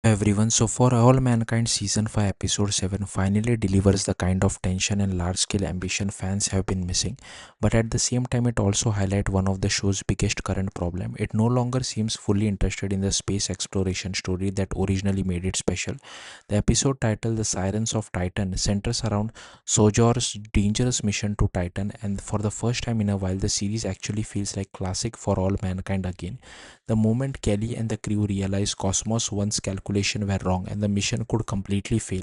Everyone, so for All Mankind Season 5 Episode 7 finally delivers the kind of tension and large-scale ambition fans have been missing. But at the same time, it also highlights one of the show's biggest current problem. It no longer seems fully interested in the space exploration story that originally made it special. The episode titled The Sirens of Titan centers around Sojourn's dangerous mission to Titan, and for the first time in a while, the series actually feels like classic for all mankind again. The moment Kelly and the crew realized Cosmos One's calculation were wrong and the mission could completely fail,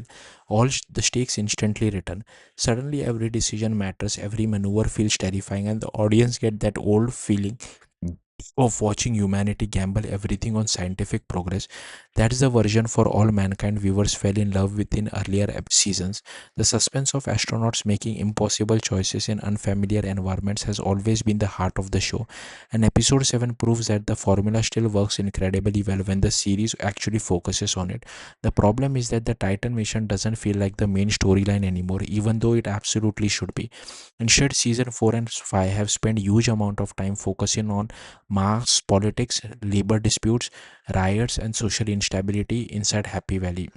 the stakes instantly return. Suddenly, every decision matters, every maneuver feels terrifying, and the audience get that old feeling of watching humanity gamble everything on scientific progress. That's the version for all mankind viewers fell in love with in earlier seasons. The suspense of astronauts making impossible choices in unfamiliar environments has always been the heart of the show, and episode 7 proves that the formula still works incredibly well when the series actually focuses on it. The problem is that the Titan mission doesn't feel like the main storyline anymore, even though it absolutely should be. Instead, season 4 and 5 have spent huge amount of time focusing on mass politics, labor disputes, riots, and social instability inside Happy Valley.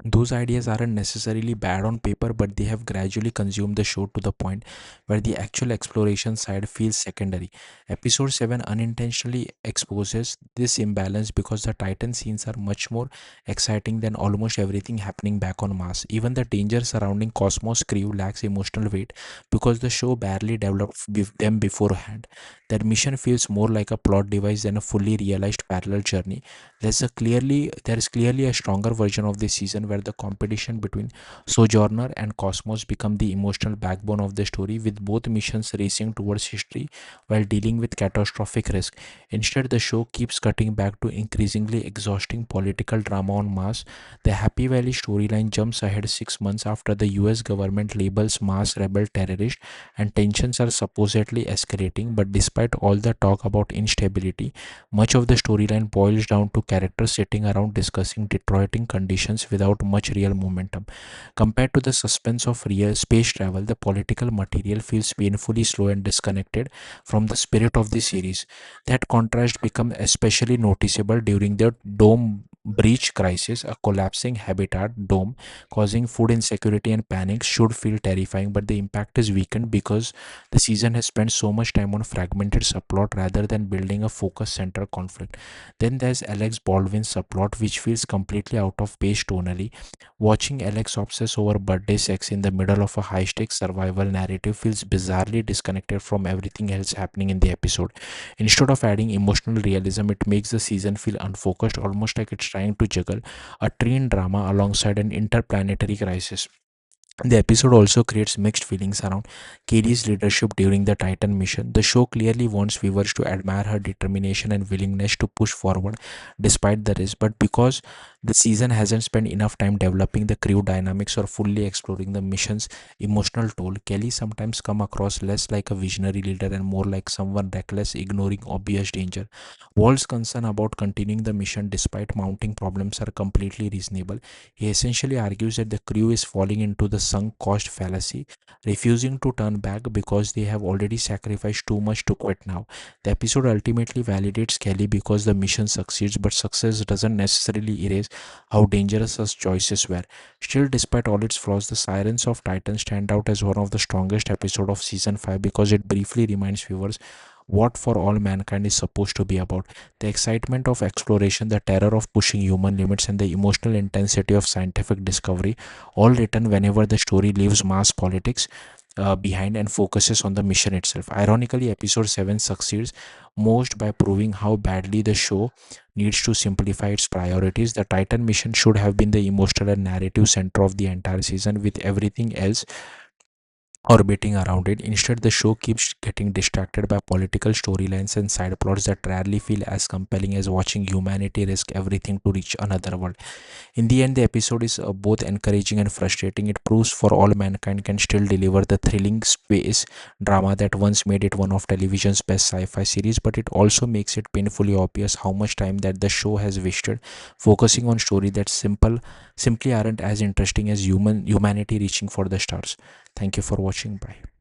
Those ideas aren't necessarily bad on paper, but they have gradually consumed the show to the point where the actual exploration side feels secondary. Episode 7 unintentionally exposes this imbalance because the Titan scenes are much more exciting than almost everything happening back on Mars. Even the danger surrounding Cosmos crew lacks emotional weight because the show barely developed them beforehand. Their mission feels more like a plot device than a fully realized parallel journey. There is clearly a stronger version of this season where the competition between Sojourner and Cosmos become the emotional backbone of the story, with both missions racing towards history while dealing with catastrophic risk. Instead, the show keeps cutting back to increasingly exhausting political drama on Mars. The Happy Valley storyline jumps ahead 6 months after the US government labels Mars rebel terrorist, and tensions are supposedly escalating. But despite all the talk about instability, much of the storyline boils down to characters sitting around discussing Detroiting conditions without much real momentum. Compared to the suspense of real space travel, the political material feels painfully slow and disconnected from the spirit of the series. That contrast becomes especially noticeable during the dome breach crisis. A collapsing habitat dome causing food insecurity and panic should feel terrifying, but the impact is weakened because the season has spent so much time on fragmented subplot rather than building a focused central conflict. Then there's Alex Baldwin's subplot, which feels completely out of place tonally. Watching Alex obsess over birthday sex in the middle of a high stakes survival narrative feels bizarrely disconnected from everything else happening in the episode. Instead of adding emotional realism, it makes the season feel unfocused, almost like it's trying to juggle a teen drama alongside an interplanetary crisis. The episode also creates mixed feelings around Katie's leadership during the Titan mission. The show clearly wants viewers to admire her determination and willingness to push forward despite the risk, but because the season hasn't spent enough time developing the crew dynamics or fully exploring the mission's emotional toll, Kelly sometimes come across less like a visionary leader and more like someone reckless, ignoring obvious danger. Wald's concern about continuing the mission despite mounting problems are completely reasonable. He essentially argues that the crew is falling into the sunk cost fallacy, refusing to turn back because they have already sacrificed too much to quit now. The episode ultimately validates Kelly because the mission succeeds, but success doesn't necessarily erase how dangerous such choices were. Still, despite all its flaws, the Sirens of Titan stand out as one of the strongest episodes of season 5 because it briefly reminds viewers what For All Mankind is supposed to be about: the excitement of exploration, the terror of pushing human limits, and the emotional intensity of scientific discovery, all written whenever the story leaves mass politics behind and focuses on the mission itself. Ironically, episode 7 succeeds most by proving how badly the show needs to simplify its priorities. The Titan mission should have been the emotional and narrative center of the entire season, with everything else orbiting around it. Instead, the show keeps getting distracted by political storylines and side plots that rarely feel as compelling as watching humanity risk everything to reach another world. In the end, the episode is both encouraging and frustrating. It proves For All Mankind can still deliver the thrilling space drama that once made it one of television's best sci-fi series, but it also makes it painfully obvious how much time that the show has wasted focusing on stories that simply aren't as interesting as humanity reaching for the stars. Thank you for watching. Bye.